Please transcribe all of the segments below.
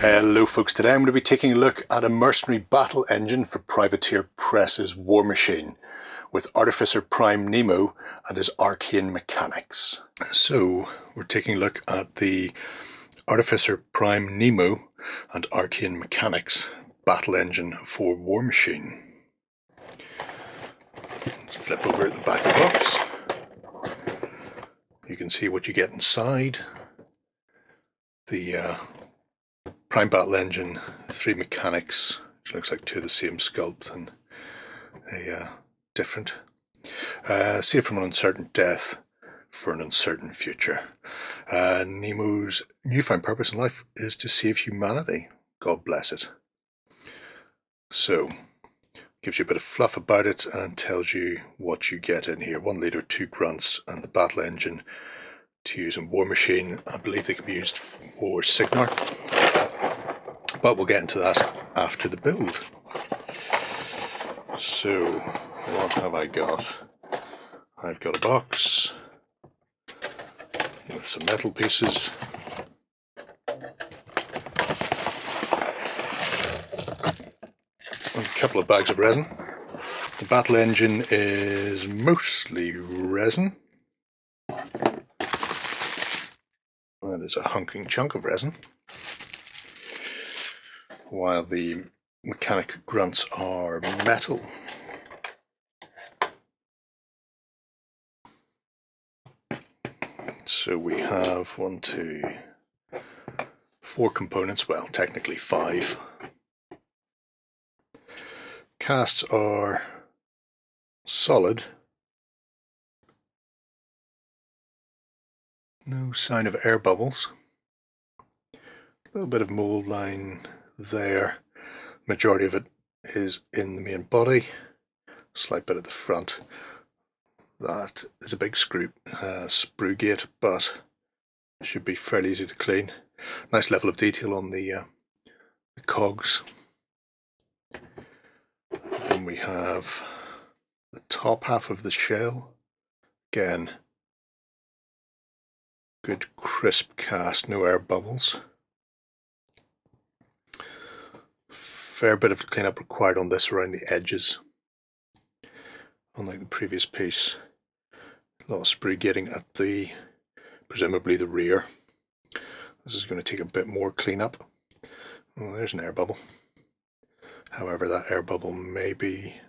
Hello folks, today I'm going to be taking a look at a mercenary battle engine for Privateer Press's Warmachine with Artificer Prime Nemo and his arcane mechanics. So we're taking a look at the Artificer Prime Nemo and arcane mechanics battle engine for Warmachine. Let's flip over at the back of the box. You can see what you get inside. The Prime Battle Engine, 3 mechanics, which looks like 2 of the same sculpt and a different. Save from an uncertain death for an uncertain future. Nemo's newfound purpose in life is to save humanity. God bless it. So, gives you a bit of fluff about it and tells you what you get in here. 1 leader, 2 grunts, and the battle engine to use in Warmachine. I believe they can be used for Cygnar, but we'll get into that after the build. So, what have I got? I've got a box with some metal pieces. And a couple of bags of resin. The battle engine is mostly resin. That is a hunking chunk of resin. While the mechanic grunts are metal. So we have 1, 2, 4 components, well technically 5. Casts are solid. No sign of air bubbles. A little bit of mold line there. Majority of it is in the main body. Slight bit at the front. That is a big sprue gate, but should be fairly easy to clean. Nice level of detail on the cogs. And we have the top half of the shell. Again, good crisp cast, no air bubbles. Fair bit of cleanup required on this around the edges. Unlike the previous piece, a lot of sprue gating at the, presumably the rear. This is going to take a bit more cleanup. Oh, there's an air bubble. However, that air bubble may be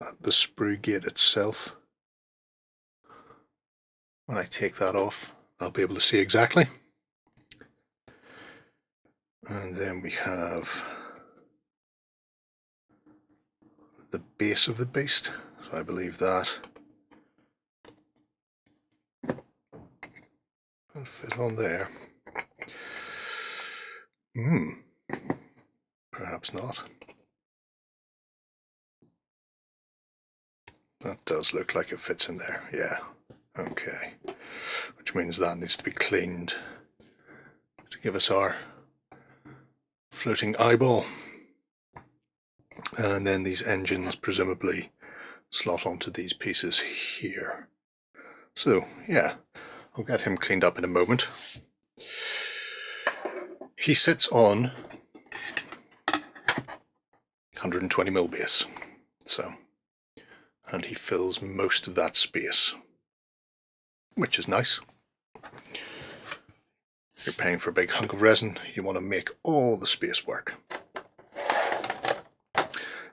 at the sprue gate itself. When I take that off, I'll be able to see exactly. And then we have the base of the beast. So I believe that will fit on there. Perhaps not. That does look like it fits in there, yeah. Okay. Which means that needs to be cleaned to give us our floating eyeball. And then these engines presumably slot onto these pieces here. So, yeah, I'll get him cleaned up in a moment. He sits on 120mm base, so, and he fills most of that space, which is nice. You're paying for a big hunk of resin, you want to make all the space work.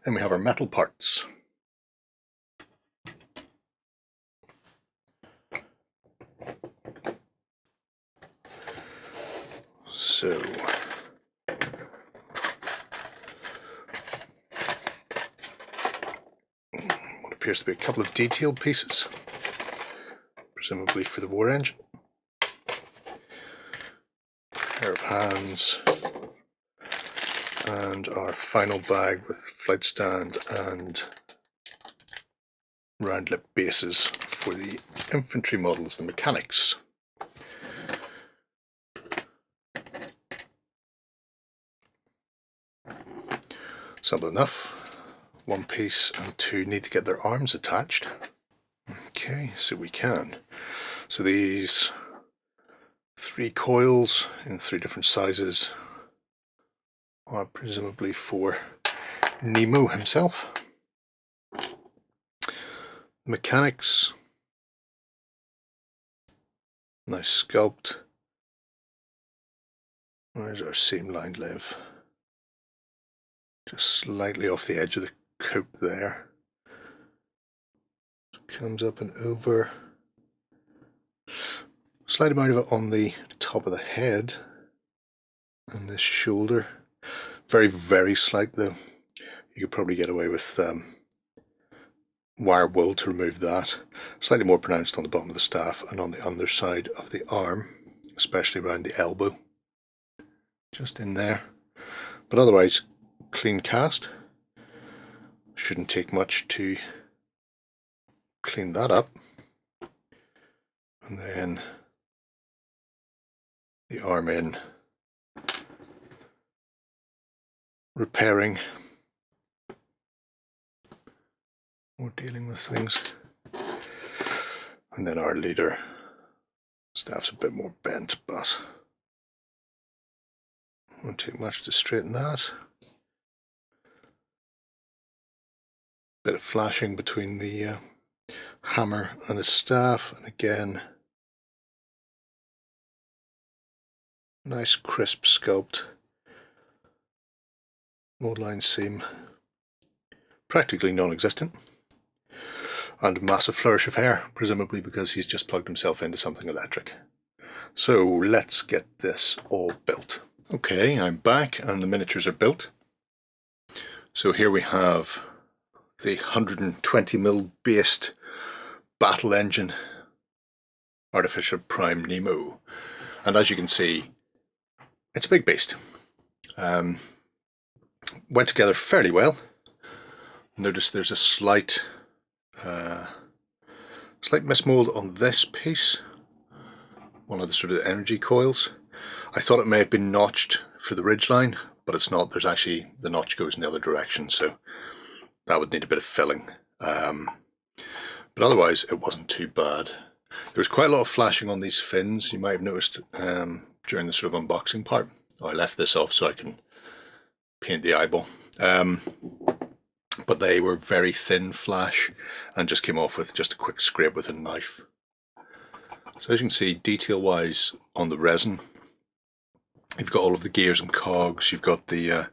Then we have our metal parts. So, what appears to be a couple of detailed pieces, presumably for the war engine. Pair of hands, and our final bag with flight stand and round lip bases for the infantry models, the mechanics. Simple enough. 1 piece and 2 need to get their arms attached. Okay, so we can. So these 3 coils in 3 different sizes are presumably for Nemo himself. Mechanics. Nice sculpt. Where's our seam line live? Just slightly off the edge of the coat there. Comes up and over. Slight amount of it on the top of the head and this shoulder. Very, very slight though. You could probably get away with wire wool to remove that. Slightly more pronounced on the bottom of the staff and on the underside of the arm, especially around the elbow. Just in there. But otherwise, clean cast. Shouldn't take much to clean that up. And then the arm in, repairing or dealing with things. And then our leader, staff's a bit more bent, but won't take much to straighten that. Bit of flashing between the hammer and the staff, and again, nice crisp sculpt. Mold line seam practically non-existent, and massive flourish of hair, presumably because he's just plugged himself into something electric. So let's get this all built. Okay, I'm back and the miniatures are built. So here we have the 120mm based battle engine Artificer Prime Nemo, and as you can see, it's a big beast. Went together fairly well. Notice there's a slight mismold on this piece, one of the sort of energy coils. I thought it may have been notched for the ridgeline, but it's not. There's actually, the notch goes in the other direction, so that would need a bit of filling. But otherwise, it wasn't too bad. There was quite a lot of flashing on these fins. You might have noticed during the sort of unboxing part. I left this off so I can paint the eyeball. But they were very thin flash and just came off with just a quick scrape with a knife. So as you can see, detail wise on the resin, you've got all of the gears and cogs, you've got the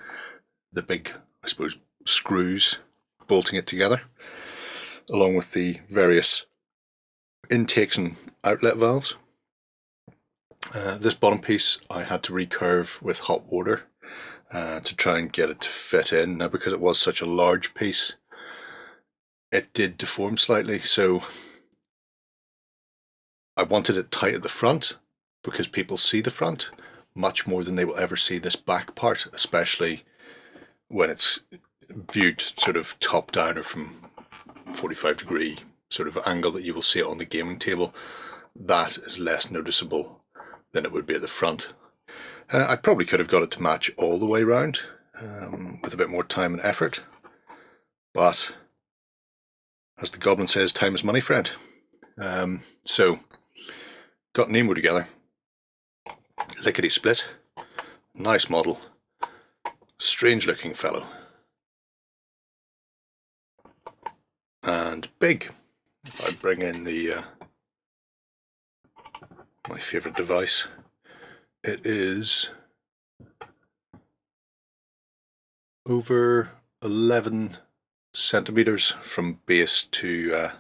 big, I suppose, screws bolting it together, along with the various intakes and outlet valves. This bottom piece I had to recurve with hot water to try and get it to fit in. Now, because it was such a large piece, it did deform slightly, so I wanted it tight at the front because people see the front much more than they will ever see this back part, especially when it's viewed sort of top down or from 45-degree sort of angle that you will see it on the gaming table. That is less noticeable than it would be at the front. I probably could have got it to match all the way round with a bit more time and effort, but as the goblin says, time is money, friend. So got Nemo together, lickety split, nice model, strange looking fellow, and big. If I bring in the my favourite device, it is over 11 centimeters from base to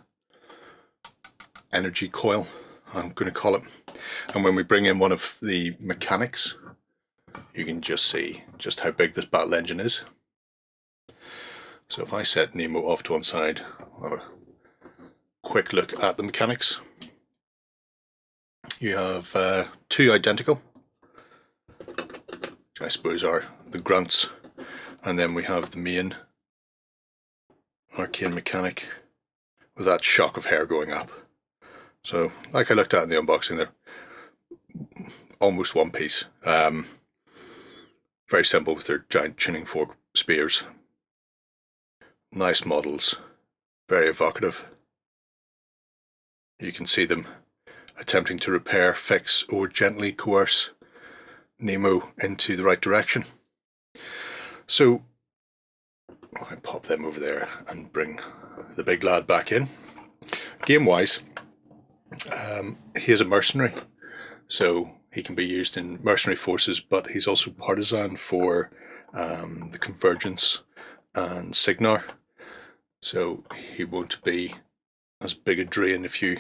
energy coil, I'm going to call it. And when we bring in one of the mechanics, you can just see just how big this battle engine is. So if I set Nemo off to one side, I'll have a quick look at the mechanics. You have two identical, which I suppose are the grunts, and then we have the main arcane mechanic with that shock of hair going up. So, like I looked at in the unboxing, they're almost one piece. Very simple with their giant tuning fork spears. Nice models, very evocative. You can see them attempting to repair, fix, or gently coerce Nemo into the right direction. So I'll pop them over there and bring the big lad back in. Game-wise, he is a mercenary, so he can be used in mercenary forces, but he's also partisan for the Convergence and Cygnar, so he won't be as big a drain if you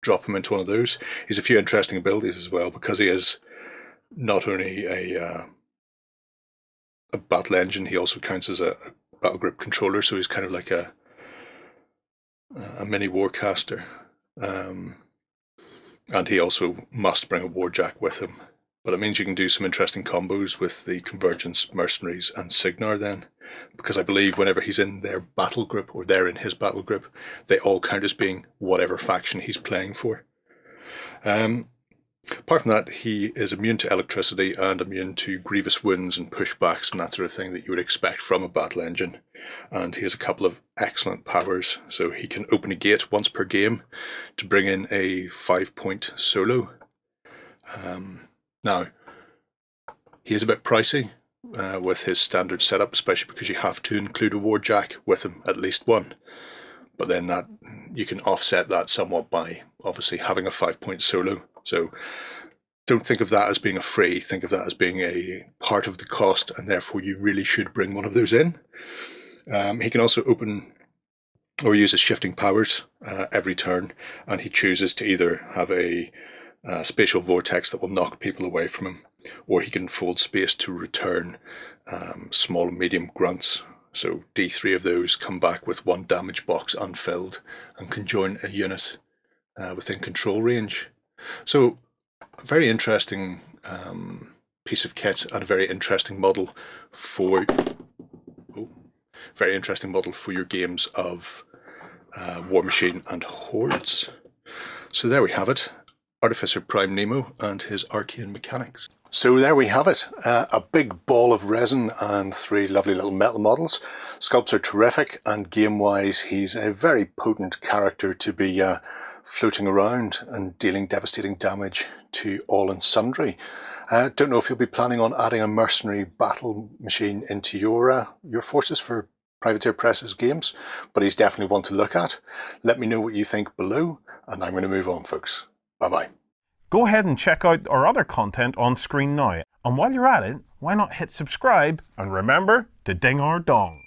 drop him into one of those. He's a few interesting abilities as well, because he is not only a battle engine, he also counts as a battle group controller, so he's kind of like a mini warcaster. And he also must bring a warjack with him. But it means you can do some interesting combos with the Convergence, Mercenaries and Cygnar then, because I believe whenever he's in their battle group, or they're in his battle group, they all count as being whatever faction he's playing for. Apart from that, he is immune to electricity and immune to grievous wounds and pushbacks and that sort of thing that you would expect from a battle engine. And he has a couple of excellent powers. So he can open a gate once per game to bring in a 5-point solo. Now, he is a bit pricey with his standard setup, especially because you have to include a warjack with him, at least one. But then that you can offset that somewhat by obviously having a 5-point solo. So don't think of that as being a free, think of that as being a part of the cost, and therefore you really should bring one of those in. He can also open or use his shifting powers every turn, and he chooses to either have a spatial vortex that will knock people away from him, or he can fold space to return small and medium grunts. So D3 of those come back with 1 damage box unfilled and can join a unit within control range. So a very interesting piece of kit, and a very interesting model for your games of Warmachine and Hordes. So there we have it, Artificer Prime Nemo and his arcane mechanics. So there we have it, a big ball of resin and 3 lovely little metal models. Sculpts are terrific, and game-wise he's a very potent character to be floating around and dealing devastating damage to all and sundry. Don't know if you'll be planning on adding a mercenary battle machine into your forces for Privateer Press's games, but he's definitely one to look at. Let me know what you think below, and I'm going to move on, folks. Bye-bye. Go ahead and check out our other content on screen now. And while you're at it, why not hit subscribe and remember to ding our dong.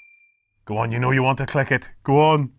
Go on, you know you want to click it. Go on.